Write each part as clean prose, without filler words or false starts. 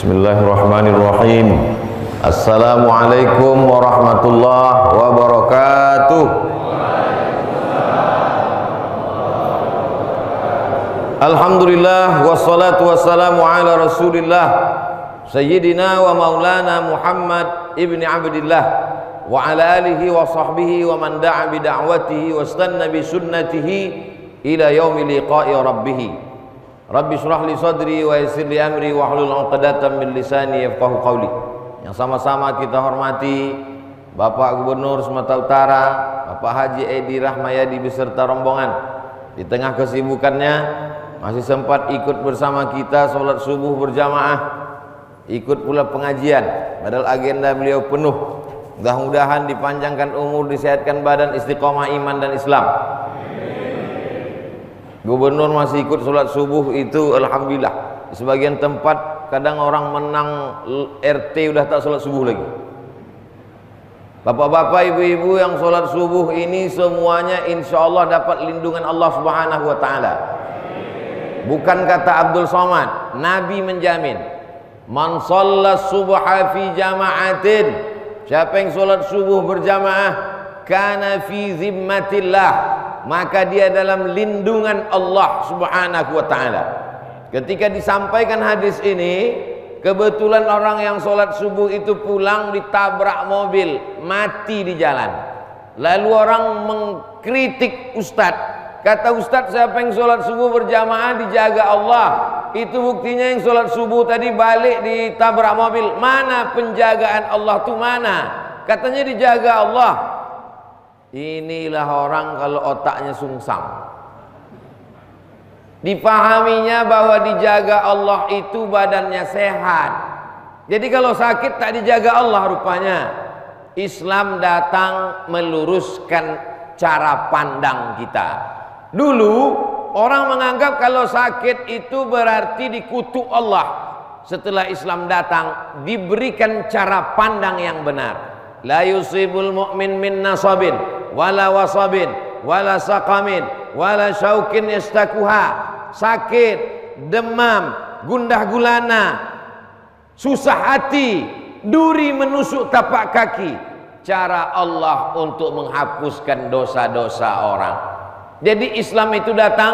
Bismillahirrahmanirrahim. Assalamualaikum warahmatullahi wabarakatuh. Alhamdulillah wassalatu wassalamu ala Rasulillah Sayyidina wa maulana Muhammad ibni Abdillah wa ala alihi wa sahbihi wa man da'a bi da'watihi wa istanna bi sunnatihi ila yaumi liqa'i rabbih. Rabbi syrah li sadri wa yassir li amri wa hlul 'uqdatam min lisani yafqahu qawli. Yang sama-sama kita hormati Bapak Gubernur Sumatera Utara, Bapak Haji Edi Rahmayadi beserta rombongan. Di tengah kesibukannya masih sempat ikut bersama kita sholat subuh berjamaah, ikut pula pengajian, padahal agenda beliau penuh. Mudah-mudahan dipanjangkan umur, disehatkan badan, istiqomah iman dan Islam. Gubernur masih ikut sholat subuh itu alhamdulillah. Di sebagian tempat kadang orang menang RT udah tak sholat subuh lagi. Bapak-bapak, ibu-ibu yang sholat subuh ini semuanya insya Allah dapat lindungan Allah Subhanahu wa ta'ala. Bukan kata Abdul Somad, Nabi menjamin, man shalla subha fi jama'atin, siapa yang sholat subuh berjamaah, kana fi zimmatillah, maka dia dalam lindungan Allah Subhanahu wa ta'ala. Ketika disampaikan hadis ini, kebetulan orang yang sholat subuh itu pulang ditabrak mobil, mati di jalan. Lalu orang mengkritik ustadz, kata ustadz, siapa yang sholat subuh berjamaah dijaga Allah. Itu buktinya yang sholat subuh tadi balik ditabrak mobil. Mana penjagaan Allah itu mana? Katanya dijaga Allah. Inilah orang kalau otaknya sungsang. Dipahaminya bahwa dijaga Allah itu badannya sehat. Jadi kalau sakit tak dijaga Allah rupanya. Islam datang meluruskan cara pandang kita. Dulu orang menganggap kalau sakit itu berarti dikutuk Allah. Setelah Islam datang diberikan cara pandang yang benar. La yusibul mu'min min nasabin wala wasabin wala saqamin wala syaukin yastakuha. Sakit, demam, gundah gulana, susah hati, duri menusuk tapak kaki, cara Allah untuk menghapuskan dosa-dosa orang. Jadi Islam itu datang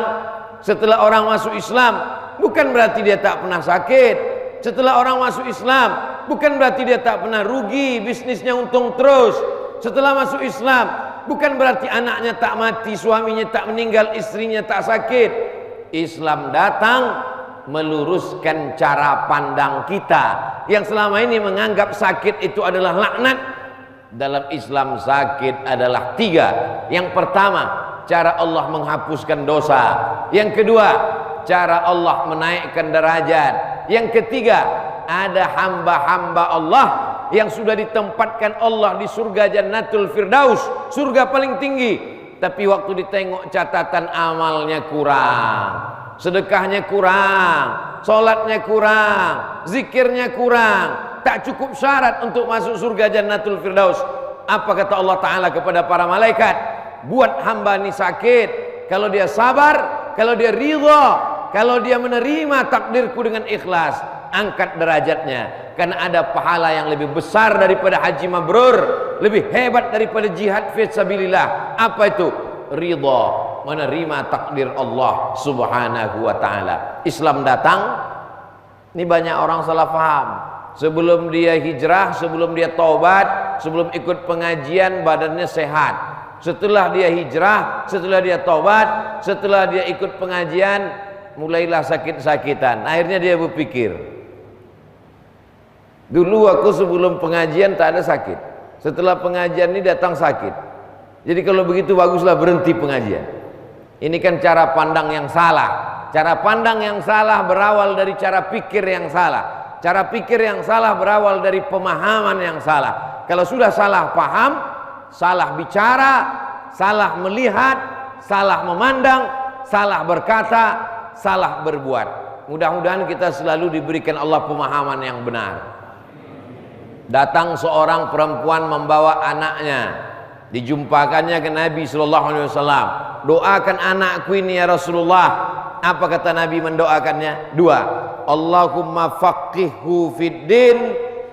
setelah orang masuk Islam, bukan berarti dia tak pernah sakit. Setelah orang masuk Islam, bukan berarti dia tak pernah rugi, bisnisnya untung terus. Setelah masuk Islam, bukan berarti anaknya tak mati, suaminya tak meninggal, istrinya tak sakit. Islam datang meluruskan cara pandang kita yang selama ini menganggap sakit itu adalah laknat. Dalam Islam sakit adalah tiga. Yang pertama, cara Allah menghapuskan dosa. Yang kedua, cara Allah menaikkan derajat. Yang ketiga, ada hamba-hamba Allah yang sudah ditempatkan Allah di surga Jannatul Firdaus, surga paling tinggi. Tapi waktu ditengok catatan amalnya kurang, sedekahnya kurang, sholatnya kurang, zikirnya kurang, tak cukup syarat untuk masuk surga Jannatul Firdaus. Apa kata Allah Ta'ala kepada para malaikat? Buat hamba ini sakit, kalau dia sabar, kalau dia ridha, kalau dia menerima takdirku dengan ikhlas, angkat derajatnya. Karena ada pahala yang lebih besar daripada haji mabrur, lebih hebat daripada jihad fi sabilillah. Apa itu? Ridha, menerima takdir Allah Subhanahu wa ta'ala. Islam datang, ini banyak orang salah paham. Sebelum dia hijrah, sebelum dia taubat, sebelum ikut pengajian badannya sehat. Setelah dia hijrah, setelah dia taubat, setelah dia ikut pengajian, mulailah sakit-sakitan. Akhirnya dia berpikir, dulu aku sebelum pengajian tak ada sakit, setelah pengajian ini datang sakit. Jadi kalau begitu baguslah berhenti pengajian. Ini kan cara pandang yang salah. Cara pandang yang salah berawal dari cara pikir yang salah. Cara pikir yang salah berawal dari pemahaman yang salah. Kalau sudah salah paham, salah bicara, salah melihat, salah memandang, salah berkata, salah berbuat. Mudah-mudahan kita selalu diberikan Allah pemahaman yang benar. Datang seorang perempuan membawa anaknya, dijumpakannya ke Nabi SAW. Doakan anakku ini ya Rasulullah. Apa kata Nabi mendoakannya? Dua. Allahumma faqihhu fid din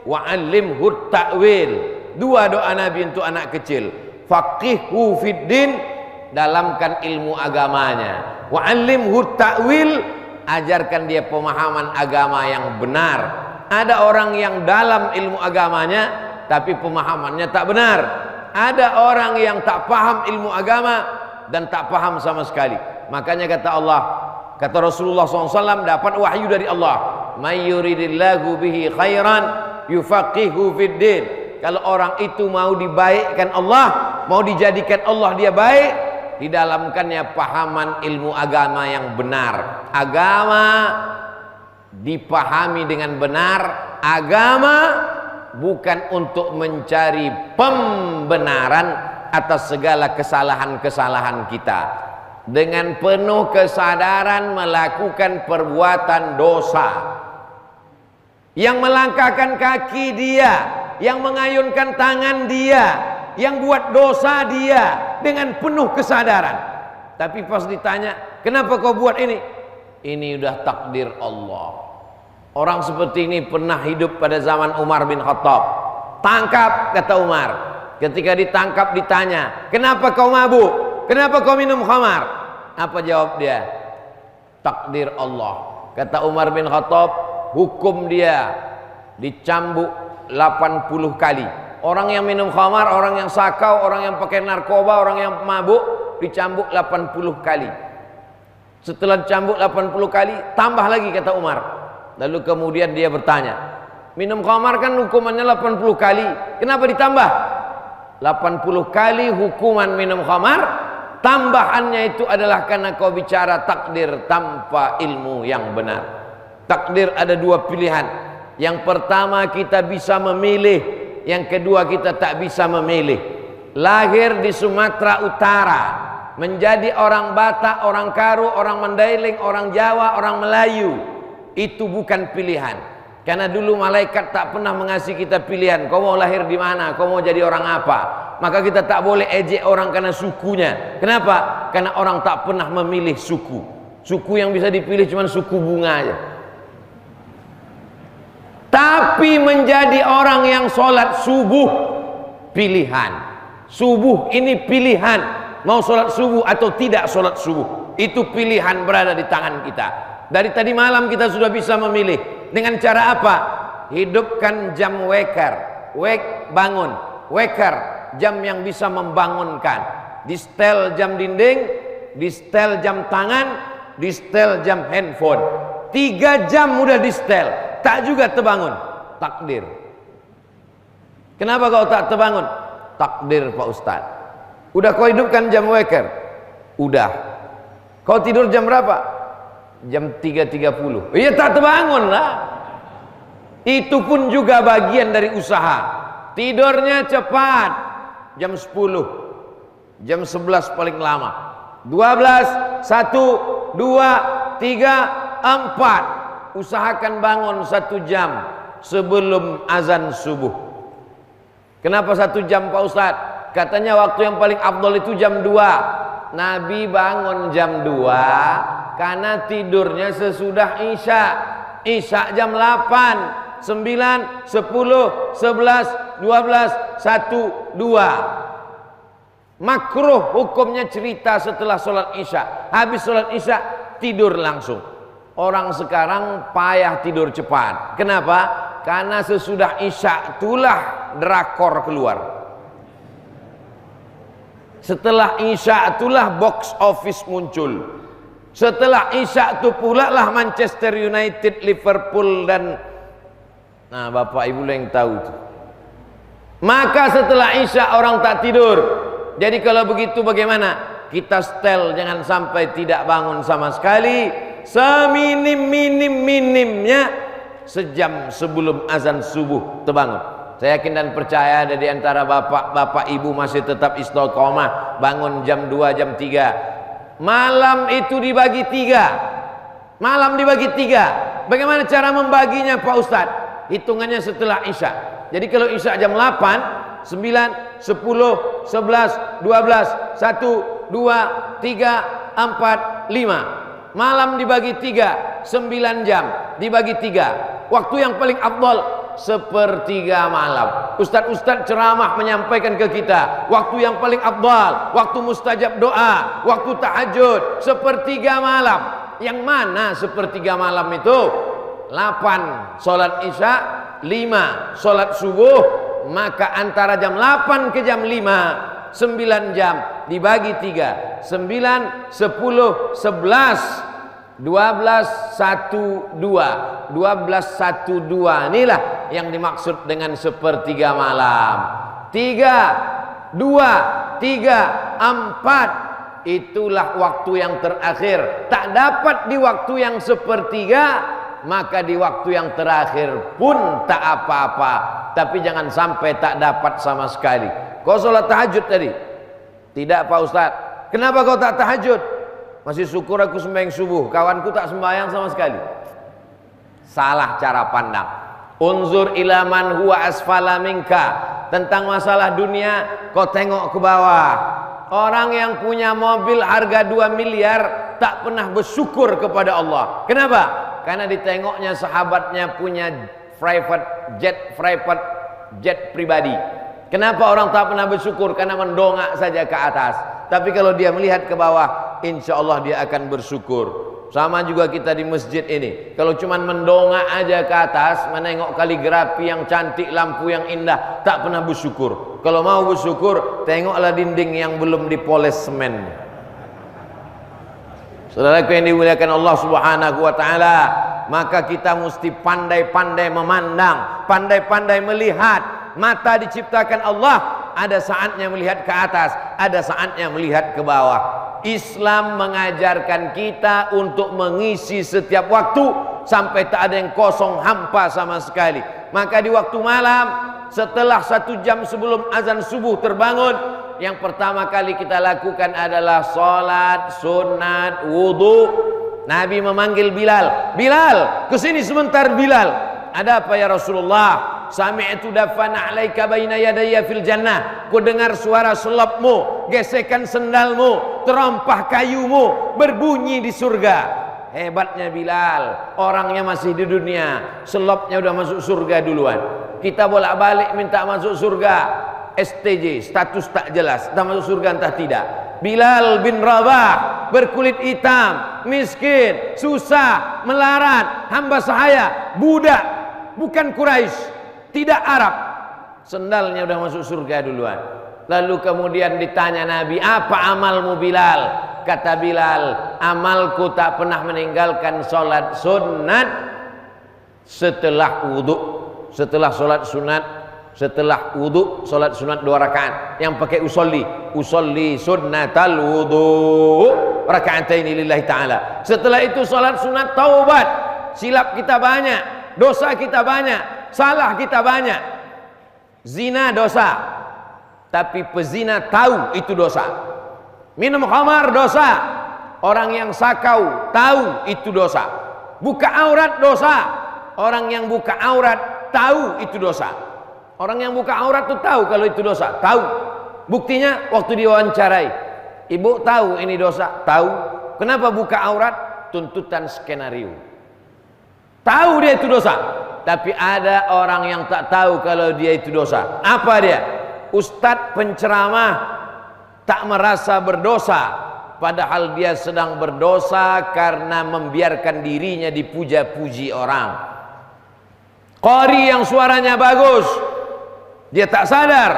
wa 'allimhu ta'wil. Dua doa Nabi untuk anak kecil. Faqihhu fid din, dalamkan ilmu agamanya. Wa 'allimhu ta'wil, ajarkan dia pemahaman agama yang benar. Ada orang yang dalam ilmu agamanya tapi pemahamannya tak benar. Ada orang yang tak paham ilmu agama dan tak paham sama sekali. Makanya kata Allah, kata Rasulullah SAW, dapat wahyu dari Allah, may yuridillahu bihi khairan yufaqihu fid din. Kalau orang itu mau dibaikkan Allah, mau dijadikan Allah dia baik, didalamkannya pahaman ilmu agama yang benar. Agama dipahami dengan benar. Agama bukan untuk mencari pembenaran atas segala kesalahan-kesalahan kita. Dengan penuh kesadaran melakukan perbuatan dosa, yang melangkahkan kaki dia, yang mengayunkan tangan dia, yang buat dosa dia dengan penuh kesadaran. Tapi pas ditanya, kenapa kau buat ini? Ini udah takdir Allah. Orang seperti ini pernah hidup pada zaman Umar bin Khattab. Tangkap, kata Umar. Ketika ditangkap ditanya, kenapa kau mabuk? Kenapa kau minum khamar? Apa jawab dia? Takdir Allah. Kata Umar bin Khattab, hukum dia dicambuk 80 kali. Orang yang minum khamar, orang yang sakau, orang yang pakai narkoba, orang yang mabuk, dicambuk 80 kali. Setelah dicambuk 80 kali, tambah lagi kata Umar. Lalu kemudian dia bertanya, minum khamar kan hukumannya 80 kali, kenapa ditambah? 80 kali hukuman minum khamar, tambahannya itu adalah karena kau bicara takdir tanpa ilmu yang benar. Takdir ada dua pilihan. Yang pertama kita bisa memilih, yang kedua kita tak bisa memilih. Lahir di Sumatera Utara, menjadi orang Batak, orang Karo, orang Mandailing, orang Jawa, orang Melayu, itu bukan pilihan. Karena dulu malaikat tak pernah mengasih kita pilihan, kau mau lahir di mana, kau mau jadi orang apa. Maka kita tak boleh ejek orang karena sukunya. Kenapa? Karena orang tak pernah memilih suku. Suku yang bisa dipilih cuma suku bunga aja. Tapi menjadi orang yang sholat subuh, pilihan. Subuh ini pilihan. Mau sholat subuh atau tidak sholat subuh, itu pilihan berada di tangan kita. Dari tadi malam kita sudah bisa memilih. Dengan cara apa? Hidupkan jam weker. Bangun. Weker, jam yang bisa membangunkan. Di setel jam dinding, di setel jam tangan, di setel jam handphone. 3 jam udah di setel, tak juga terbangun. Takdir. Kenapa kau tak terbangun? Takdir Pak Ustaz. Udah kau hidupkan jam weker? Udah. Kau tidur jam berapa? Jam 3.30. Iya tak terbangun lah. Itu pun juga bagian dari usaha. Tidurnya cepat, jam 10, jam 11 paling lama, 12, 1, 2, 3, 4. Usahakan bangun 1 jam sebelum azan subuh. Kenapa 1 jam Pak Ustadz? Katanya waktu yang paling afdol itu jam 2. Nabi bangun jam 2 karena tidurnya sesudah Isya. Isya jam 8, 9, 10, 11, 12, 1, 2. Makruh hukumnya cerita setelah sholat Isya. Habis sholat Isya tidur langsung. Orang sekarang payah tidur cepat. Kenapa? Karena sesudah isya itulah drakor keluar. Setelah isya itulah box office muncul. Setelah isya itu pula lah Manchester United, Liverpool dan Bapak Ibu yang tahu itu. Maka setelah isya orang tak tidur. Jadi kalau begitu bagaimana? Kita setel, jangan sampai tidak bangun sama sekali. Seminim-minimnya sejam sebelum azan subuh terbangun. Saya yakin dan percaya ada di antara bapak ibu masih tetap istiqomah, bangun jam 2, jam 3. Malam itu dibagi 3. Malam dibagi 3. Bagaimana cara membaginya Pak Ustadz? Hitungannya setelah isya. Jadi kalau isya jam 8, 9, 10, 11, 12, 1, 2, 3, 4, 5. Malam dibagi 3, 9 jam dibagi 3. Waktu yang paling afdal sepertiga malam. Ustadz ceramah menyampaikan ke kita waktu yang paling afdal, waktu mustajab doa, waktu tahajud, sepertiga malam. Yang mana sepertiga malam itu? 8 sholat isya, 5 sholat subuh. Maka antara jam 8 ke jam 5, 9 jam dibagi 3, 9, 10, 11, 12, 1, 2. 12, 1, 2. Inilah yang dimaksud dengan sepertiga malam. 3, 2, 3, 4. Itulah waktu yang terakhir. Tak dapat di waktu yang sepertiga, maka di waktu yang terakhir pun tak apa-apa. Tapi jangan sampai tak dapat sama sekali. Kau sholat tahajud tadi? Tidak Pak Ustadz. Kenapa kau tak tahajud? Masih syukur aku sembahyang subuh, kawanku tak sembahyang sama sekali. Salah cara pandang. Unzur ila man huwa asfala minka. Tentang masalah dunia, kau tengok ke bawah. Orang yang punya mobil harga 2 miliar tak pernah bersyukur kepada Allah. Kenapa? Karena ditengoknya sahabatnya punya private jet pribadi. Kenapa orang tak pernah bersyukur? Karena mendongak saja ke atas. Tapi kalau dia melihat ke bawah, insya Allah dia akan bersyukur. Sama juga kita di masjid ini. Kalau cuma mendongak aja ke atas, menengok kaligrafi yang cantik, lampu yang indah, tak pernah bersyukur. Kalau mau bersyukur, tengoklah dinding yang belum dipoles semen. Saudaraku yang dimuliakan Allah Subhanahu wa taala, maka kita mesti pandai-pandai memandang, pandai-pandai melihat. Mata diciptakan Allah, ada saatnya melihat ke atas, ada saatnya melihat ke bawah. Islam mengajarkan kita untuk mengisi setiap waktu sampai tak ada yang kosong, hampa sama sekali. Maka di waktu malam, setelah 1 jam sebelum azan subuh terbangun, yang pertama kali kita lakukan adalah sholat sunat wudu. Nabi memanggil Bilal. Bilal, kesini sebentar Bilal. Ada apa ya Rasulullah? Sami'tu dafana 'alaika baina yadayya fil jannah. Ku dengar suara selopmu, gesekan sendalmu, terompah kayumu berbunyi di surga. Hebatnya Bilal, orangnya masih di dunia, selopnya udah masuk surga duluan. Kita bolak-balik minta masuk surga, STJ, status tak jelas, entah masuk surga entah tidak. Bilal bin Rabah, berkulit hitam, miskin, susah, melarat, hamba sahaya, budak, bukan Quraisy, tidak Arab. Sendalnya udah masuk surga duluan. Lalu kemudian ditanya Nabi, apa amalmu Bilal? Kata Bilal, amalku tak pernah meninggalkan sholat sunat setelah wudhu. Setelah sholat sunat, setelah wudhu, sholat sunat 2 rakaat yang pakai usolli sunnatal wudhu raka'ataini lillahi ta'ala. Setelah itu sholat sunat taubat. Silap kita banyak, dosa kita banyak, salah kita banyak. Zina dosa, tapi pezina tahu itu dosa. Minum khamar dosa, orang yang sakau tahu itu dosa. Buka aurat dosa, orang yang buka aurat tahu itu dosa. Orang yang buka aurat itu tahu kalau itu dosa, tahu. Buktinya waktu diwawancarai, ibu tahu ini dosa, tahu. Kenapa buka aurat? Tuntutan skenario. Tahu dia itu dosa. Tapi ada orang yang tak tahu kalau dia itu dosa. Apa dia? Ustadz penceramah tak merasa berdosa, padahal dia sedang berdosa karena membiarkan dirinya dipuja-puji orang. Qari yang suaranya bagus, dia tak sadar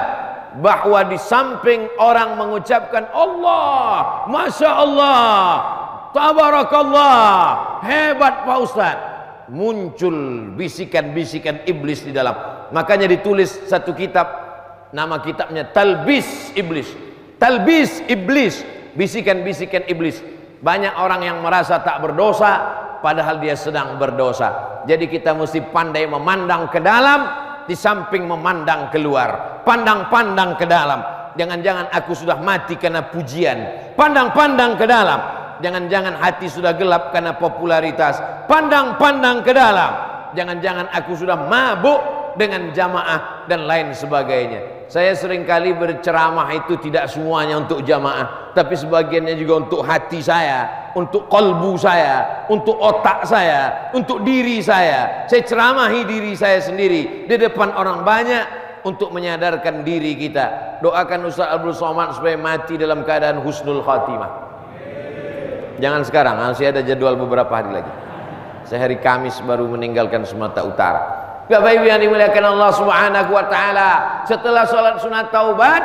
bahwa di samping orang mengucapkan Allah, Masya Allah, Tabarakallah, hebat Pak Ustaz, muncul bisikan-bisikan iblis di dalam. Makanya ditulis satu kitab, nama kitabnya Talbis Iblis. Talbis Iblis, bisikan-bisikan iblis. Banyak orang yang merasa tak berdosa padahal dia sedang berdosa. Jadi kita mesti pandai memandang ke dalam di samping memandang keluar. Pandang-pandang ke dalam. Jangan-jangan aku sudah mati karena pujian. Pandang-pandang ke dalam. Jangan-jangan hati sudah gelap karena popularitas. Pandang-pandang ke dalam. Jangan-jangan aku sudah mabuk dengan jamaah dan lain sebagainya. Saya seringkali berceramah itu tidak semuanya untuk jamaah, tapi sebagiannya juga untuk hati saya, untuk kolbu saya, untuk otak saya, untuk diri saya. Saya ceramahi diri saya sendiri di depan orang banyak untuk menyadarkan diri kita. Doakan Ustaz Abdul Somad supaya mati dalam keadaan husnul khatimah. Jangan sekarang, masih ada jadwal beberapa hari lagi. Saya hari Kamis baru meninggalkan Sumatera Utara. Bapak Ibu yang dimuliakan Allah Subhanahu wa taala, setelah sholat sunat taubat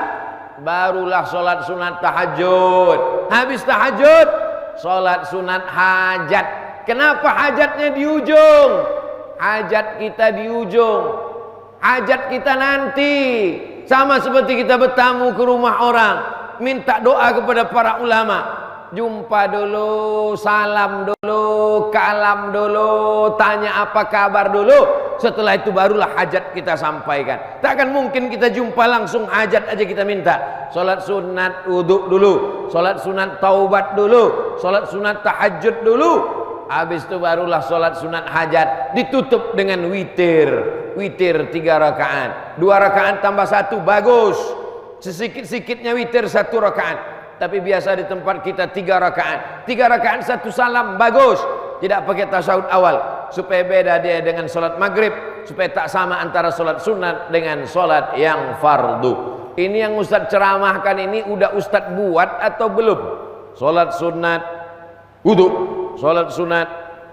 barulah sholat sunat tahajud. Habis tahajud sholat sunat hajat. Kenapa hajatnya di ujung? Hajat kita di ujung, hajat kita nanti. Sama seperti kita bertamu ke rumah orang, minta doa kepada para ulama. Jumpa dulu, salam dulu, kalam dulu, tanya apa kabar dulu. Setelah itu barulah hajat kita sampaikan. Takkan mungkin kita jumpa langsung hajat aja kita minta. Salat sunat wudhu dulu, salat sunat taubat dulu, salat sunat tahajud dulu. Habis itu barulah salat sunat hajat, ditutup dengan witir. Witir 3 rakaat. 2 rakaat tambah 1 bagus. Sesikit-sikitnya witir 1 rakaat. Tapi biasa di tempat kita 3 rakaat. 3 rakaat 1 salam bagus. Tidak pakai tasyahud awal supaya beda dia dengan solat maghrib, supaya tak sama antara solat sunat dengan solat yang fardu. Ini yang Ustadz ceramahkan ini udah Ustadz buat atau belum? Solat sunat wudu, solat sunat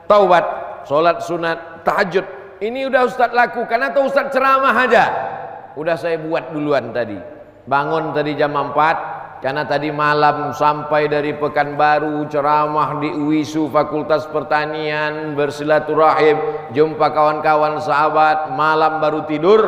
taubat, solat sunat tahajud. Ini udah Ustadz lakukan atau Ustadz ceramah aja? Udah saya buat duluan tadi. Bangun tadi jam 4. Karena tadi malam sampai dari Pekanbaru, ceramah di UISU Fakultas Pertanian, bersilaturahim, jumpa kawan-kawan sahabat, malam baru tidur,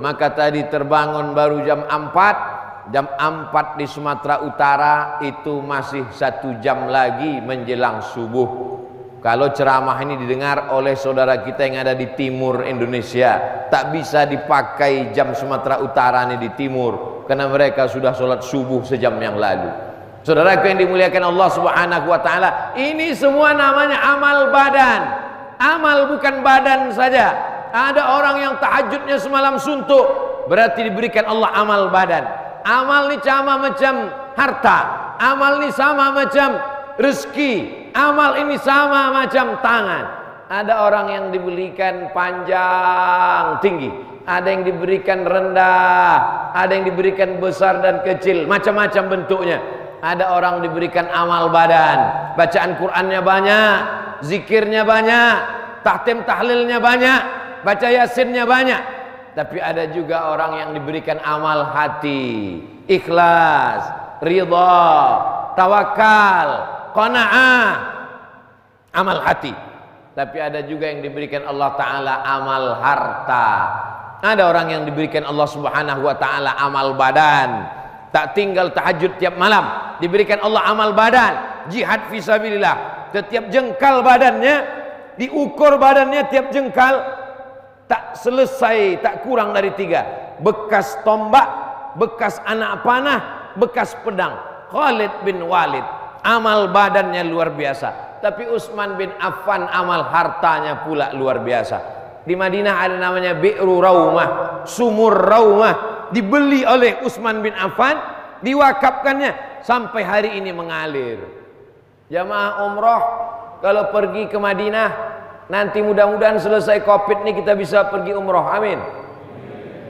maka tadi terbangun baru jam 4. Jam 4 di Sumatera Utara itu masih 1 jam lagi menjelang subuh. Kalau ceramah ini didengar oleh saudara kita yang ada di timur Indonesia, tak bisa dipakai jam Sumatera Utara ini di timur, karena mereka sudah sholat subuh sejam yang lalu. Saudaraku yang dimuliakan Allah Subhanahu wa taala, ini semua namanya amal badan. Amal bukan badan saja. Ada orang yang tahajudnya semalam suntuk, berarti diberikan Allah amal badan. Amal ini sama macam harta, amal ini sama macam rezeki, amal ini sama macam tangan. Ada orang yang diberikan panjang tinggi, ada yang diberikan rendah, ada yang diberikan besar dan kecil, macam-macam bentuknya. Ada orang diberikan amal badan, bacaan Qur'annya banyak, zikirnya banyak, tahtim tahlilnya banyak, baca yasinnya banyak. Tapi ada juga orang yang diberikan amal hati, ikhlas, ridha, tawakal, qanaah, amal hati. Tapi ada juga yang diberikan Allah Ta'ala amal harta. Ada orang yang diberikan Allah Subhanahu wa Ta'ala amal badan, tak tinggal tahajud tiap malam, diberikan Allah amal badan, jihad fisabilillah. Setiap jengkal badannya, diukur badannya tiap jengkal, tak selesai, tak kurang dari 3. Bekas tombak, bekas anak panah, bekas pedang. Khalid bin Walid, amal badannya luar biasa. Tapi Utsman bin Affan amal hartanya pula luar biasa. Di Madinah ada namanya Bi'ru Raumah, sumur Raumah, dibeli oleh Utsman bin Affan, diwakafkannya sampai hari ini mengalir. Jamaah umroh kalau pergi ke Madinah, nanti mudah-mudahan selesai Covid ini kita bisa pergi umroh, amin.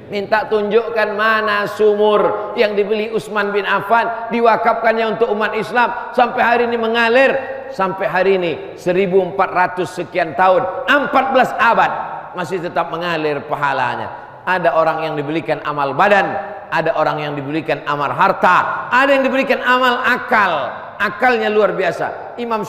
Minta tunjukkan mana sumur yang dibeli Utsman bin Affan, diwakafkannya untuk umat Islam, sampai hari ini mengalir. Sampai hari ini 1400 sekian tahun, 14 abad masih tetap mengalir pahalanya. Ada orang yang diberikan amal badan, ada orang yang diberikan amal harta, ada yang diberikan amal akal. Akalnya luar biasa. Imam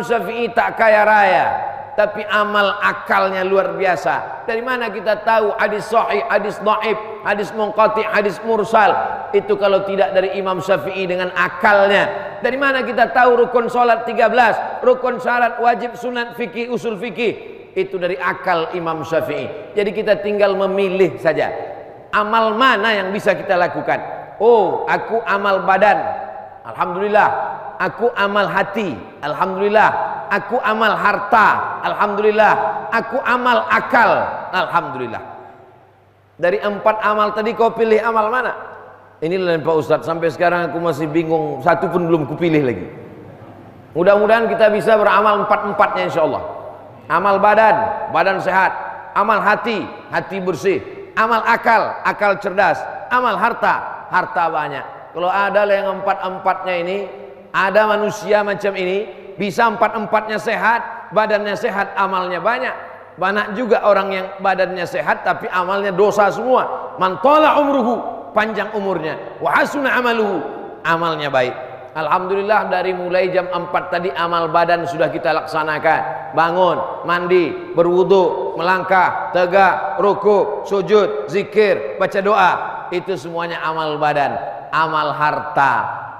Syafi'i tak kaya raya, tapi amal akalnya luar biasa. Dari mana kita tahu hadis sahih, hadis dhaif, hadis munqati, hadis mursal? Itu kalau tidak dari Imam Syafi'i dengan akalnya. Dari mana kita tahu rukun salat 13, rukun syarat, wajib, sunat, fikih, usul fikih? Itu dari akal Imam Syafi'i. Jadi kita tinggal memilih saja amal mana yang bisa kita lakukan. Oh, aku amal badan, alhamdulillah. Aku amal hati, alhamdulillah. Aku amal harta, alhamdulillah. Aku amal akal, alhamdulillah. Dari 4 amal tadi kau pilih amal mana? Inilah Pak Ustadz, sampai sekarang aku masih bingung, satu pun belum kupilih lagi. Mudah-mudahan kita bisa beramal 4-4-nya insyaallah. Amal badan, badan sehat. Amal hati, hati bersih. Amal akal, akal cerdas. Amal harta, harta banyak. Kalau ada yang 4-4-nya ini, ada manusia macam ini, bisa 4-4-nya sehat, badannya sehat, amalnya banyak. Banyak juga orang yang badannya sehat tapi amalnya dosa semua. Man tala umruhu, panjang umurnya, wa hasuna amaluhu, amalnya baik. Alhamdulillah, dari mulai jam 4 tadi amal badan sudah kita laksanakan. Bangun, mandi, berwudu, melangkah, tegak, ruku, sujud, zikir, baca doa. Itu semuanya amal badan. Amal harta,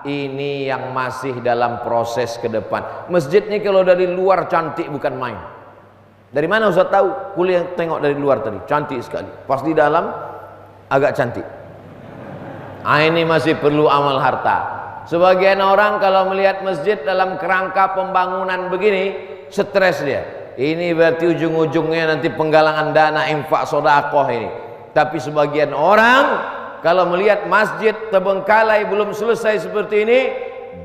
ini yang masih dalam proses ke depan. Masjid ini kalau dari luar cantik bukan main. Dari mana Ustaz tahu? Kuliah tengok dari luar tadi, cantik sekali. Pas di dalam agak cantik. Ini masih perlu amal harta. Sebagian orang kalau melihat masjid dalam kerangka pembangunan begini, stres dia. Ini berarti ujung-ujungnya nanti penggalangan dana infak sedekah ini. Tapi sebagian orang kalau melihat masjid terbengkalai belum selesai seperti ini,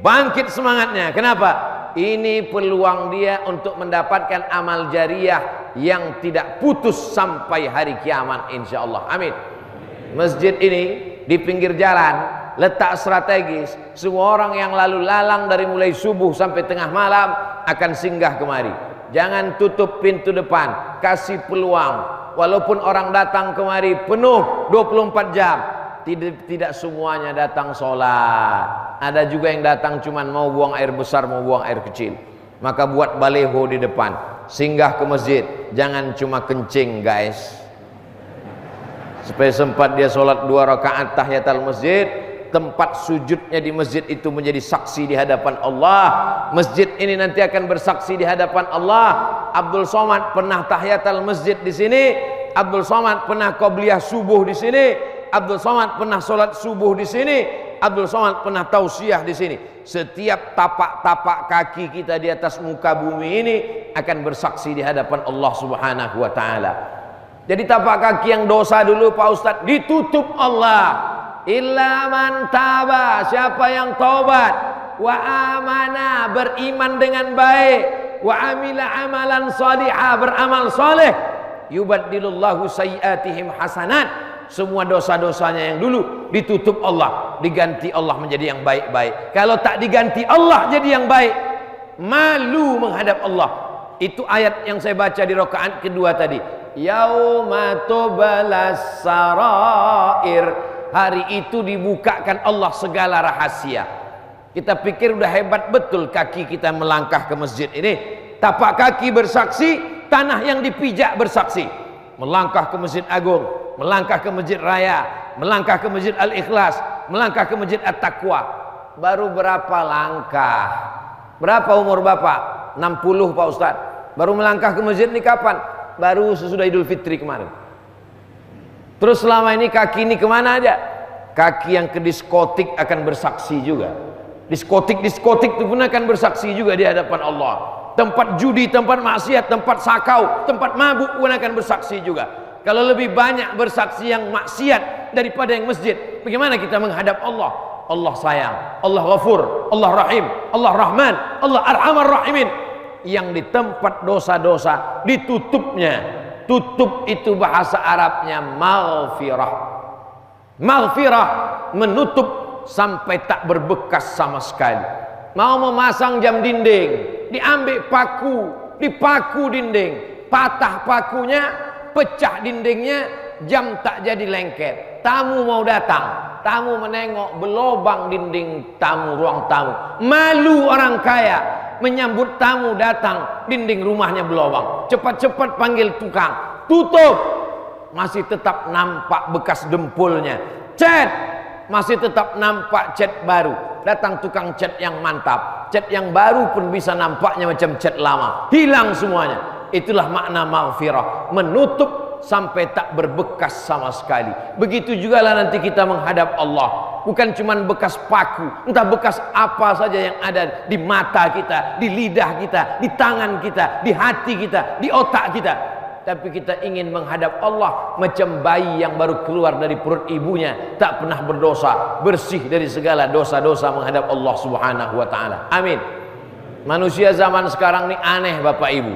bangkit semangatnya. Kenapa? Ini peluang dia untuk mendapatkan amal jariah yang tidak putus sampai hari kiamat insyaallah. Amin. Masjid ini di pinggir jalan, letak strategis. Semua orang yang lalu lalang dari mulai subuh sampai tengah malam akan singgah kemari. Jangan tutup pintu depan, kasih peluang. Walaupun orang datang kemari penuh 24 jam, tidak semuanya datang sholat. Ada juga yang datang cuman mau buang air besar, mau buang air kecil. Maka buat baleho di depan, singgah ke masjid. Jangan cuma kencing guys, supaya sempat dia sholat 2 rakaat tahiyatul masjid. Tempat sujudnya di masjid itu menjadi saksi di hadapan Allah. Masjid ini nanti akan bersaksi di hadapan Allah. Abdul Somad pernah tahiyatul masjid di sini. Abdul Somad pernah qobliyah subuh di sini. Abdul Somad pernah sholat subuh di sini. Abdul Somad pernah tausiah di sini. Setiap tapak-tapak kaki kita di atas muka bumi ini akan bersaksi di hadapan Allah Subhanahu wa taala. Jadi tapak kaki yang dosa dulu Pak Ustadz ditutup Allah. Illa man taba, siapa yang taubat, wa amana, beriman dengan baik, wa amila amalan salihah, beramal saleh, yubaddilullahu sayyiatihim hasanat. Semua dosa-dosanya yang dulu ditutup Allah, diganti Allah menjadi yang baik-baik. Kalau tak diganti Allah jadi yang baik, malu menghadap Allah. Itu ayat yang saya baca di rakaat kedua tadi. Yauma tubalas sarair, hari itu dibukakan Allah segala rahasia. Kita pikir udah hebat betul kaki kita melangkah ke masjid ini. Tapak kaki bersaksi, tanah yang dipijak bersaksi. Melangkah ke Masjid Agung, melangkah ke Masjid Raya, melangkah ke Masjid Al-Ikhlas, melangkah ke Masjid At-Taqwa. Baru berapa langkah? Berapa umur Bapak? 60 Pak Ustadz. Baru melangkah ke masjid ini kapan? Baru sesudah Idul Fitri kemarin. Terus selama ini kaki ini kemana aja? Kaki yang ke diskotik akan bersaksi juga. Diskotik itu pun akan bersaksi juga di hadapan Allah. Tempat judi, tempat maksiat, tempat sakau, tempat mabuk pun akan bersaksi juga. Kalau lebih banyak bersaksi yang maksiat daripada yang masjid, bagaimana kita menghadap Allah? Allah sayang, Allah Ghafur, Allah Rahim, Allah Rahman, Allah Arhamar Rahimin. Yang di tempat dosa-dosa ditutupnya. Tutup itu bahasa Arabnya maghfirah. Maghfirah, menutup sampai tak berbekas sama sekali. Mau memasang jam dinding, diambil paku, dipaku dinding. patah pakunya, pecah dindingnya, jam tak jadi lengket. Tamu mau datang, tamu menengok, berlobang dinding tamu, ruang tamu. Malu orang kaya menyambut tamu datang, dinding rumahnya berlobang. Cepat-cepat panggil tukang, tutup. Masih tetap nampak bekas dempulnya. Cat, masih tetap nampak cat baru. Datang tukang cat yang mantap, cat yang baru pun bisa nampaknya macam cat lama. Hilang semuanya. Itulah makna maghfirah, menutup sampai tak berbekas sama sekali. Begitu juga lah nanti kita menghadap Allah. Bukan cuma bekas paku, entah bekas apa saja yang ada di mata kita, di lidah kita, di tangan kita, di hati kita, di otak kita. Tapi kita ingin menghadap Allah macam bayi yang baru keluar dari perut ibunya, tak pernah berdosa, bersih dari segala dosa-dosa menghadap Allah Subhanahu wa taala. Amin. Manusia zaman sekarang ini aneh Bapak Ibu.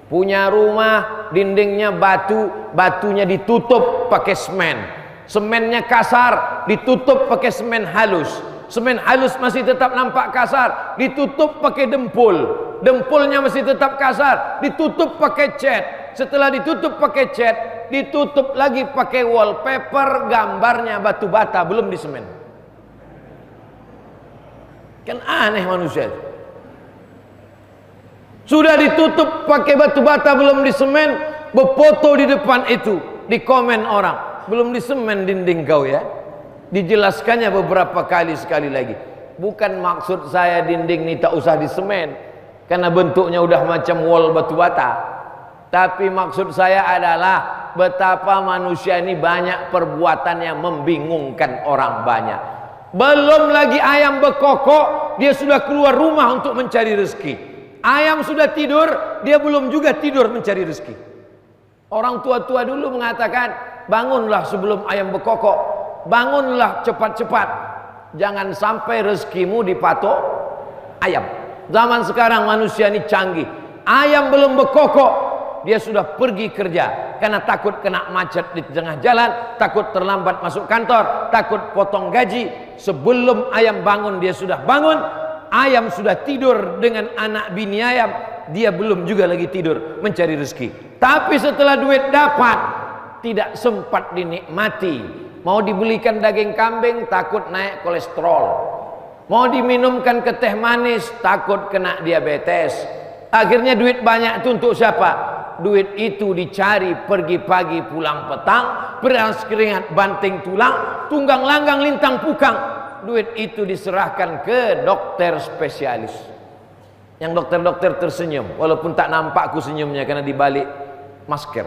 Punya rumah, dindingnya batu, batunya ditutup pakai semen. Semennya kasar, ditutup pakai semen halus. Semen halus masih tetap nampak kasar, ditutup pakai dempul. Dempulnya masih tetap kasar, ditutup pakai cat. Setelah ditutup pakai cat, ditutup lagi pakai wallpaper, gambarnya batu bata, belum disemen. Kan aneh manusia. Sudah ditutup pakai batu bata, belum disemen, berfoto di depan itu, di komen orang, belum disemen dinding kau ya. Dijelaskannya beberapa kali, sekali lagi. Bukan maksud saya dinding ini tak usah disemen, karena bentuknya udah macam wall batu bata. Tapi maksud saya adalah betapa manusia ini banyak perbuatan yang membingungkan orang banyak. Belum lagi ayam berkokok, dia sudah keluar rumah untuk mencari rezeki. Ayam sudah tidur, dia belum juga tidur mencari rezeki. Orang tua-tua dulu mengatakan, bangunlah sebelum ayam berkokok, bangunlah cepat-cepat, jangan sampai rezekimu dipatok ayam. Zaman sekarang manusia ini canggih, ayam belum berkokok, dia sudah pergi kerja karena takut kena macet di tengah jalan, takut terlambat masuk kantor, takut potong gaji. Sebelum ayam bangun, dia sudah bangun. Ayam sudah tidur dengan anak bini ayam, dia belum juga lagi tidur mencari rezeki. Tapi setelah duit dapat, tidak sempat dinikmati. Mau dibelikan daging kambing, takut naik kolesterol. Mau diminumkan ke teh manis, takut kena diabetes. Akhirnya duit banyak itu untuk siapa? Duit itu dicari pergi pagi pulang petang, beras keringat banting tulang, tunggang langgang lintang pukang. Duit itu diserahkan ke dokter spesialis. Yang dokter-dokter tersenyum, walaupun tak nampak ku senyumnya karena dibalik masker.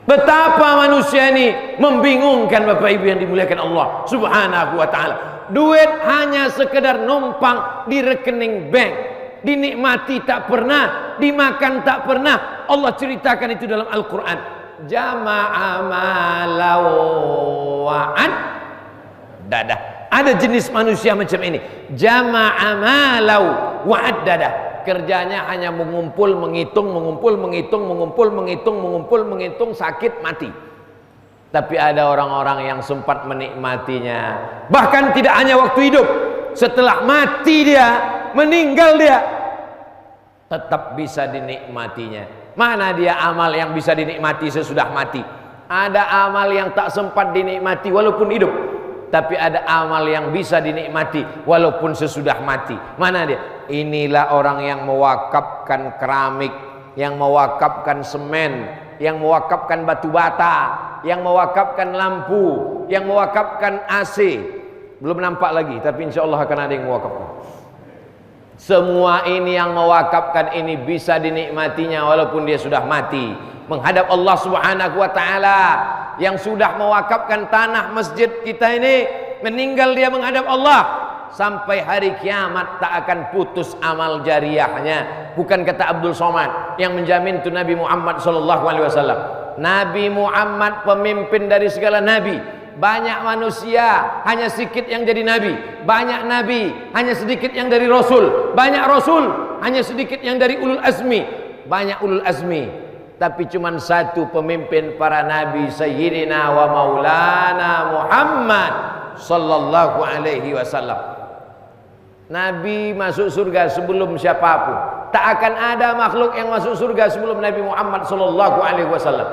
Betapa manusia ini membingungkan Bapak Ibu yang dimuliakan Allah Subhanahu wa taala. Duit hanya sekedar numpang di rekening bank. Dinikmati tak pernah, dimakan tak pernah. Allah ceritakan itu dalam Al-Quran. Jama'a malau wa'ad dadah. Ada jenis manusia macam ini. Jama'a malau wa'ad dadah. Kerjanya hanya mengumpul, menghitung, mengumpul, menghitung, mengumpul, menghitung, mengumpul, menghitung, sakit, mati. Tapi ada orang-orang yang sempat menikmatinya. Bahkan tidak hanya waktu hidup, setelah mati dia, meninggal dia, tetap bisa dinikmatinya. Mana dia amal yang bisa dinikmati sesudah mati? Ada amal yang tak sempat dinikmati walaupun hidup, tapi ada amal yang bisa dinikmati walaupun sesudah mati. Mana dia? Inilah orang yang mewakafkan keramik, yang mewakafkan semen, yang mewakafkan batu bata, yang mewakafkan lampu, yang mewakafkan AC. Belum nampak lagi, tapi insya Allah akan ada yang mewakafkan. Semua ini yang mewakafkan ini bisa dinikmatinya walaupun dia sudah mati. Menghadap Allah Subhanahu wa taala. Yang sudah mewakafkan tanah masjid kita ini, meninggal dia menghadap Allah, sampai hari kiamat tak akan putus amal jariahnya. Bukan kata Abdul Somad yang menjamin itu Nabi Muhammad sallallahu alaihi wasallam. Nabi Muhammad pemimpin dari segala nabi. Banyak manusia, hanya sedikit yang jadi nabi. Banyak nabi, hanya sedikit yang dari rasul. Banyak rasul, hanya sedikit yang dari ulul azmi. Banyak ulul azmi, tapi cuma satu pemimpin para nabi, Sayyidina wa Maulana Muhammad sallallahu alaihi wasallam. Nabi masuk surga sebelum siapapun. Tak akan ada makhluk yang masuk surga sebelum Nabi Muhammad sallallahu alaihi wasallam.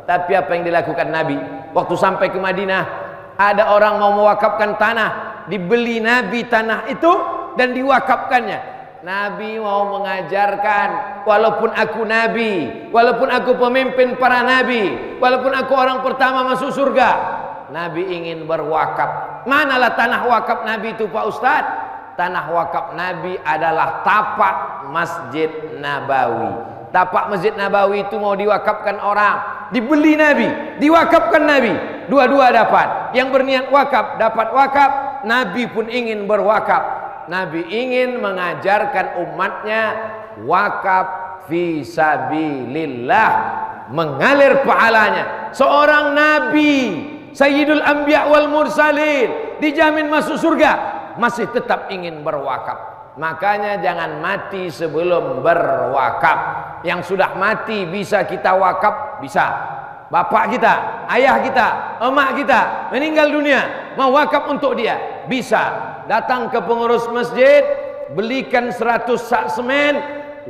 Tapi apa yang dilakukan Nabi waktu sampai ke Madinah? Ada orang mau mewakafkan tanah, dibeli Nabi tanah itu dan diwakafkannya. Nabi mau mengajarkan, walaupun aku Nabi, walaupun aku pemimpin para Nabi, walaupun aku orang pertama masuk surga, Nabi ingin berwakaf. Manalah tanah wakaf Nabi itu Pak Ustadz? Tanah wakaf Nabi adalah tapak Masjid Nabawi. Tapak Masjid Nabawi itu mau diwakafkan orang, dibeli Nabi, diwakafkan Nabi. Dua-dua dapat. Yang berniat wakaf dapat wakaf, Nabi pun ingin berwakaf. Nabi ingin mengajarkan umatnya wakaf fi sabilillah, mengalir pahalanya. Seorang Nabi, Sayyidul Anbiya wal Mursalin, dijamin masuk surga, masih tetap ingin berwakaf. Makanya jangan mati sebelum berwakaf. Yang sudah mati bisa kita wakaf, bisa. Bapak kita, ayah kita, emak kita meninggal dunia, mau wakaf untuk dia, bisa. Datang ke pengurus masjid, belikan 100 sak semen,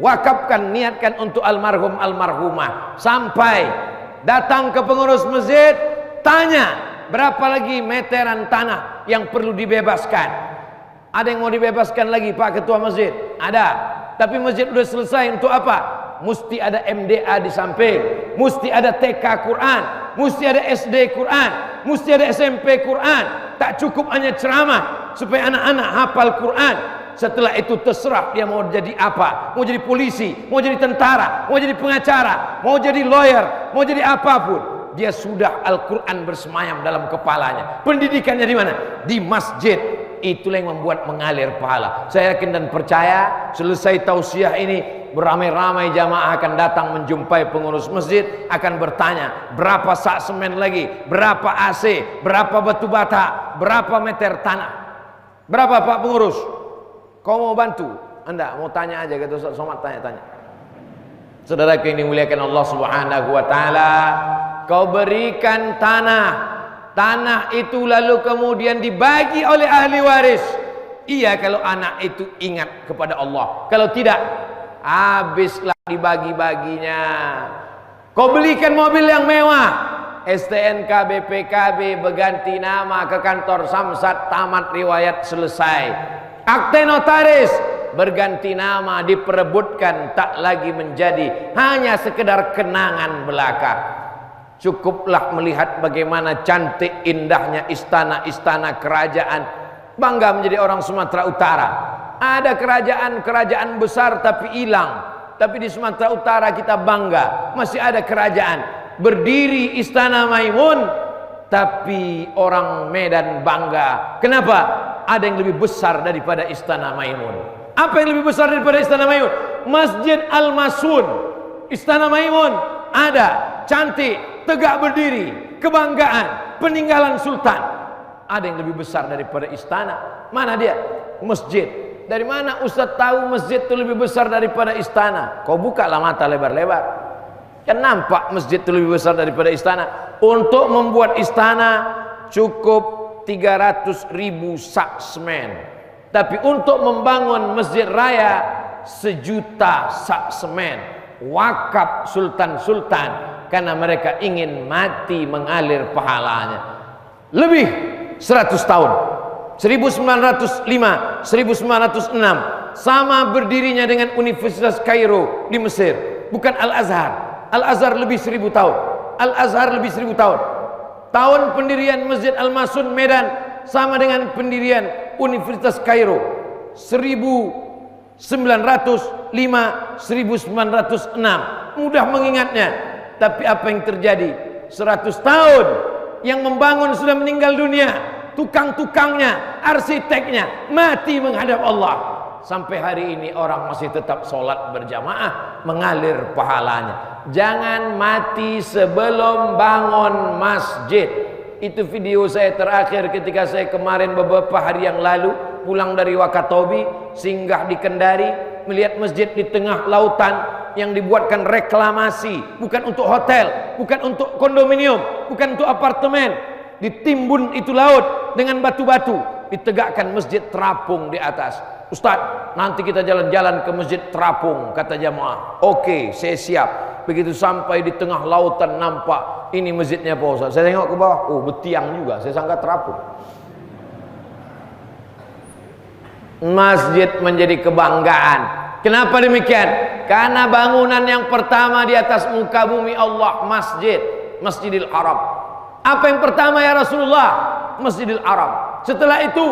wakafkan, niatkan untuk almarhum almarhumah. Sampai datang ke pengurus masjid, tanya berapa lagi meteran tanah yang perlu dibebaskan. Ada yang mau dibebaskan lagi Pak Ketua Masjid? Ada. Tapi masjid sudah selesai, untuk apa? Mesti ada MDA di samping, mesti ada TK Quran, mesti ada SD Quran, mesti ada SMP Quran. Tak cukup hanya ceramah supaya anak-anak hafal Quran. Setelah itu terserah dia mau jadi apa, mau jadi polisi, mau jadi tentara, mau jadi pengacara, mau jadi lawyer, mau jadi apapun. Dia sudah Al-Quran bersemayam dalam kepalanya. Pendidikannya di mana? Di masjid. Itulah yang membuat mengalir pahala. Saya yakin dan percaya selesai tausiah ini, beramai-ramai jamaah akan datang menjumpai pengurus masjid, akan bertanya berapa sak semen lagi, berapa AC, berapa batu bata, berapa meter tanah, berapa Pak pengurus? Kau mau bantu? Anda mau tanya aja, kata Ustaz Somad, tanya-tanya. Saudara yang dimuliakan Allah Subhanahu wa taala, kau berikan tanah. Tanah itu lalu kemudian dibagi oleh ahli waris. Iya kalau anak itu ingat kepada Allah. Kalau tidak, habislah dibagi-baginya. Kau belikan mobil yang mewah, STNK BPKB, berganti nama ke kantor Samsat, tamat riwayat selesai. Akte notaris berganti nama, diperebutkan, tak lagi menjadi hanya sekedar kenangan belaka. Cukuplah melihat bagaimana cantik indahnya istana-istana kerajaan. Bangga menjadi orang Sumatera Utara. Ada kerajaan-kerajaan besar tapi hilang. Tapi di Sumatera Utara kita bangga, masih ada kerajaan. Berdiri Istana Maimun, tapi orang Medan bangga. Kenapa? Ada yang lebih besar daripada Istana Maimun. Apa yang lebih besar daripada Istana Maimun? Masjid Al-Masun. Istana Maimun ada, cantik, tegak berdiri, kebanggaan, peninggalan sultan. Ada yang lebih besar daripada istana. Mana dia? Masjid. Dari mana Ustaz tahu masjid itu lebih besar daripada istana? Kau bukalah mata lebar-lebar, kan nampak masjid itu lebih besar daripada istana. Untuk membuat istana cukup 300.000 sak semen, tapi untuk membangun masjid raya 1 juta sak semen. Wakaf sultan-sultan karena mereka ingin mati mengalir pahalanya. Lebih 100 tahun, 1905, 1906, sama berdirinya dengan Universitas Kairo di Mesir. Bukan Al-Azhar. Al-Azhar lebih 1000 tahun. Al-Azhar lebih 1000 tahun. Tahun pendirian Masjid Al-Masun Medan sama dengan pendirian Universitas Kairo, 1905, 1906. Mudah mengingatnya. Tapi apa yang terjadi? 100 tahun yang membangun sudah meninggal dunia. Tukang-tukangnya, arsiteknya mati menghadap Allah. Sampai hari ini orang masih tetap sholat berjamaah, mengalir pahalanya. Jangan mati sebelum bangun masjid. Itu video saya terakhir ketika saya kemarin beberapa hari yang lalu pulang dari Wakatobi, singgah di Kendari, melihat masjid di tengah lautan yang dibuatkan reklamasi, bukan untuk hotel, bukan untuk kondominium, bukan untuk apartemen. Ditimbun itu laut dengan batu-batu, ditegakkan masjid terapung di atas. Ustaz, nanti kita jalan-jalan ke Masjid Terapung, kata jamaah. Oke, saya siap. Begitu sampai di tengah lautan nampak ini masjidnya Pak Ustaz. Saya tengok ke bawah, oh betiang juga, saya sangka terapung. Masjid menjadi kebanggaan. Kenapa demikian? Karena bangunan yang pertama di atas muka bumi Allah, Masjidil Haram. Apa yang pertama ya Rasulullah? Masjidil Haram. Setelah itu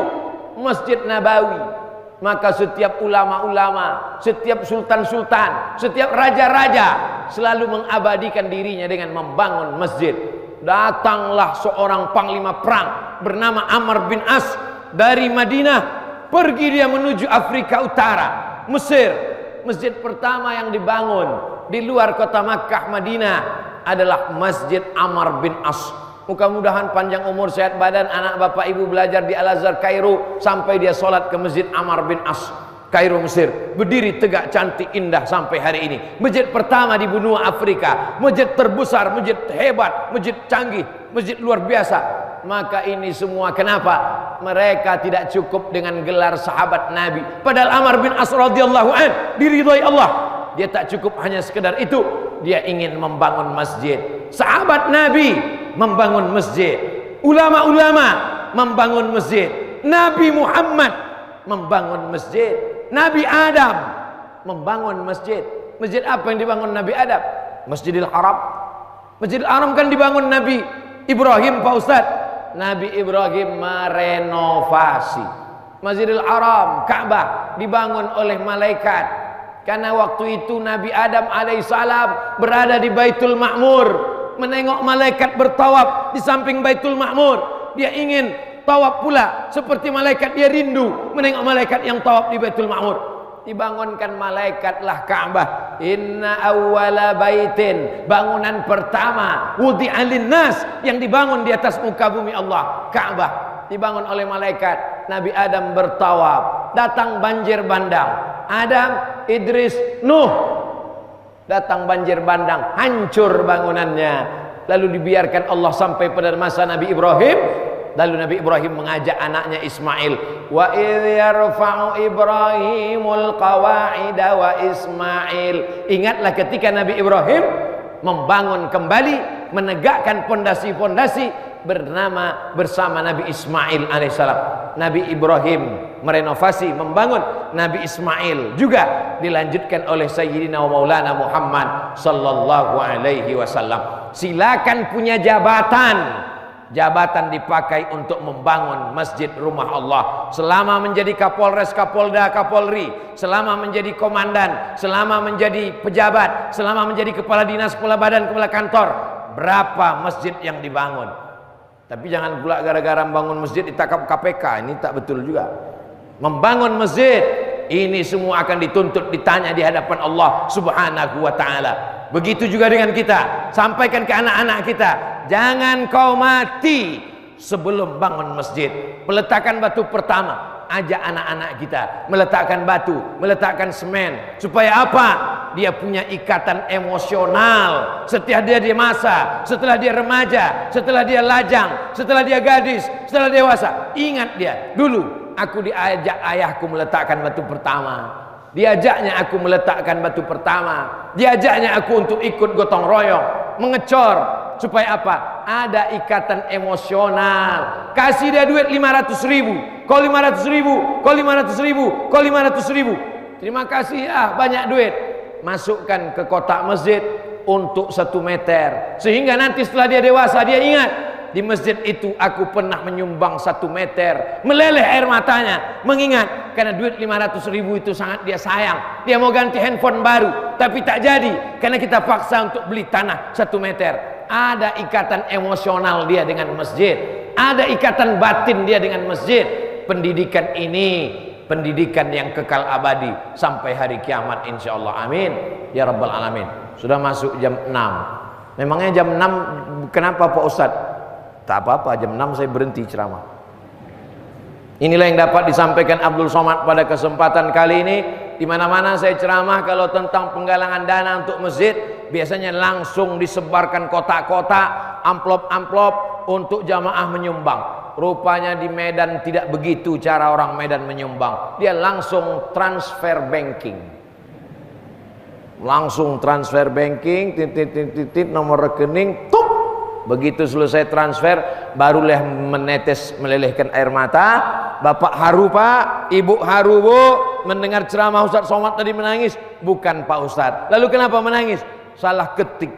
Masjid Nabawi. Maka setiap ulama-ulama, setiap sultan-sultan, setiap raja-raja selalu mengabadikan dirinya dengan membangun masjid. Datanglah seorang panglima perang bernama Amr bin As dari Madinah, pergi dia menuju Afrika Utara, Mesir. Masjid pertama yang dibangun di luar kota Makkah Madinah adalah Masjid Amr bin As. Mudah-mudahan panjang umur, sehat badan, anak bapak ibu belajar di Al-Azhar Kairo sampai dia sholat ke Masjid Amr bin As, Kairo Mesir. Berdiri tegak, cantik, indah sampai hari ini. Masjid pertama di benua Afrika, masjid terbesar, masjid hebat, masjid canggih, masjid luar biasa. Maka ini semua kenapa? Mereka tidak cukup dengan gelar sahabat Nabi. Padahal Amr bin As radhiyallahu an diridhai Allah. Dia tak cukup hanya sekedar itu, dia ingin membangun masjid. Sahabat Nabi membangun masjid, ulama-ulama membangun masjid, Nabi Muhammad membangun masjid, Nabi Adam membangun masjid. Masjid apa yang dibangun Nabi Adam? Masjidil Haram. Masjidil Haram kan dibangun Nabi Ibrahim, Pak Ustaz. Nabi Ibrahim merenovasi Masjidil Haram, Ka'bah dibangun oleh malaikat. Karena waktu itu Nabi Adam alaihissalam berada di Baitul Ma'mur, menengok malaikat bertawaf di samping Baitul Ma'mur. Dia ingin tawaf pula seperti malaikat, dia rindu menengok malaikat yang tawaf di Baitul Ma'mur. Dibangunkan malaikatlah Ka'bah. Inna awwala baitin, bangunan pertama, wudi'a linnas, yang dibangun di atas muka bumi Allah, Ka'bah. Dibangun oleh malaikat. Nabi Adam bertawaf, datang banjir bandang. Adam, Idris, Nuh, datang banjir bandang, hancur bangunannya. Lalu dibiarkan Allah sampai pada masa Nabi Ibrahim. Lalu Nabi Ibrahim mengajak anaknya Ismail. Wa idh yarfa'u Ibrahimul qawa'ida wa Ismail. Ingatlah ketika Nabi Ibrahim membangun kembali, menegakkan pondasi-pondasi bersama Nabi Ismail alaihissalam. Nabi Ibrahim merenovasi, membangun. Nabi Ismail juga dilanjutkan oleh Sayyidina wa Maulana Muhammad sallallahu alaihi wasallam. Silakan punya jabatan. Jabatan dipakai untuk membangun masjid rumah Allah. Selama menjadi Kapolres, Kapolda, Kapolri, selama menjadi komandan, selama menjadi pejabat, selama menjadi kepala dinas, kepala badan, kepala kantor, berapa masjid yang dibangun? Tapi jangan pula gara-gara membangun masjid ditangkap KPK. Ini tak betul juga. Membangun masjid ini semua akan dituntut, ditanya di hadapan Allah Subhanahu wa ta'ala. Begitu juga dengan kita. Sampaikan ke anak-anak kita, jangan kau mati sebelum bangun masjid. Peletakan batu pertama, ajak anak-anak kita meletakkan batu, meletakkan semen. Supaya apa? Dia punya ikatan emosional. Setelah dia dewasa, setelah dia remaja, setelah dia lajang, setelah dia gadis, setelah dewasa, ingat dia, dulu aku diajak ayahku meletakkan batu pertama. Diajaknya aku meletakkan batu pertama. Diajaknya aku untuk ikut gotong royong, mengecor. Supaya apa? Ada ikatan emosional. Kasih dia duit 500.000, kau 500.000, kau 500.000, kau 500.000. Terima kasih ya, banyak duit. Masukkan ke kotak masjid untuk 1 meter. Sehingga nanti setelah dia dewasa, dia ingat, di masjid itu aku pernah menyumbang 1 meter. Meleleh air matanya, mengingat. Karena duit 500.000 itu sangat dia sayang. Dia mau ganti handphone baru, tapi tak jadi. Karena kita paksa untuk beli tanah 1 meter. Ada ikatan emosional dia dengan masjid. Ada ikatan batin dia dengan masjid. Pendidikan ini, pendidikan yang kekal abadi sampai hari kiamat insyaallah. Amin ya rabbal alamin. Sudah masuk jam 6. Memangnya jam 6 kenapa Pak Ustadz? Tak apa-apa, jam 6 saya berhenti ceramah. Inilah yang dapat disampaikan Abdul Somad pada kesempatan kali ini. Di mana-mana saya ceramah kalau tentang penggalangan dana untuk masjid, biasanya langsung disebarkan kotak-kotak, amplop-amplop untuk jamaah menyumbang. Rupanya di Medan tidak begitu cara orang Medan menyumbang. Dia langsung transfer banking. Langsung transfer banking, titit nomor rekening, tup. Begitu selesai transfer, barulah melelehkan air mata. Bapak haru Pak, Ibu haru Bu, mendengar ceramah Ustaz Somad tadi menangis. Bukan Pak Ustaz. Lalu kenapa menangis? Salah ketik.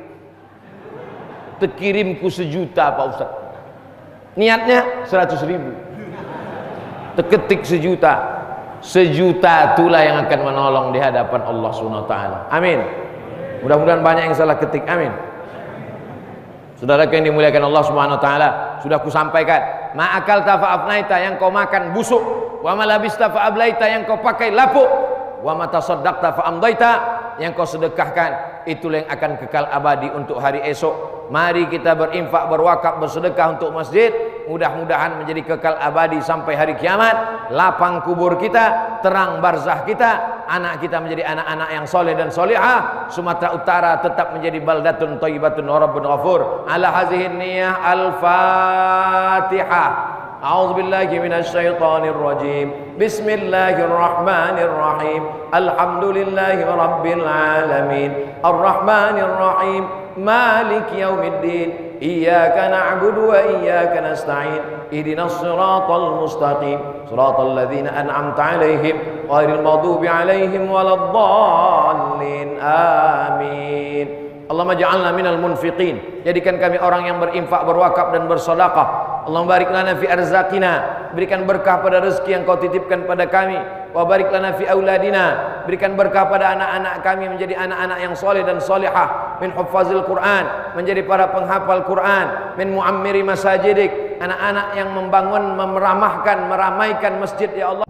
Terkirimku 1 juta Pak Ustaz. Niatnya 100.000. Terketik 1 juta. 1 juta itulah yang akan menolong di hadapan Allah Subhanahu wa taala. Amin. Mudah-mudahan banyak yang salah ketik. Amin. Saudara yang dimuliakan Allah Subhanahu wa taala, sudah kusampaikan, ma'akal tafa'afnaita, yang kau makan busuk, wa malabista fa'ablaita, yang kau pakai lapuk, wa matasaddaqta fa'amdaita, yang kau sedekahkan itulah yang akan kekal abadi untuk hari esok. Mari kita berinfak, berwakaf, bersedekah untuk masjid, mudah-mudahan menjadi kekal abadi sampai hari kiamat. Lapang kubur kita, terang barzah kita, anak kita menjadi anak-anak yang soleh dan solihah. Sumatera Utara tetap menjadi baldatun thayyibatun wa rabbun ghafur. Ala hazihin niyah, al-fatihah. A'udzubillahi minasyaitonir rajim. Bismillahirrahmanirrahim. Alhamdulillahi rabbil alamin. Arrahmanir rahim. Maliki yaumiddin. Iyyaka na'budu wa iyyaka nasta'in. Ihdinas siratal mustaqim. Siratal ladzina an'amta 'alaihim ghairil maghdubi 'alaihim waladdallin. Amin. Allahumma ja'alna minal munfiqin. Jadikan kami orang yang berinfak, berwakaf dan bersedekah. Allahumma barik lana fi arzaqina. Berikan berkah pada rezeki yang kau titipkan pada kami. Wa barik lana fi auladina. Berikan berkah pada anak-anak kami menjadi anak-anak yang soleh dan solihah. Min huffazil Quran, menjadi para penghafal Quran. Min muammiri masajidik, anak-anak yang membangun, meramaikan masjid ya Allah.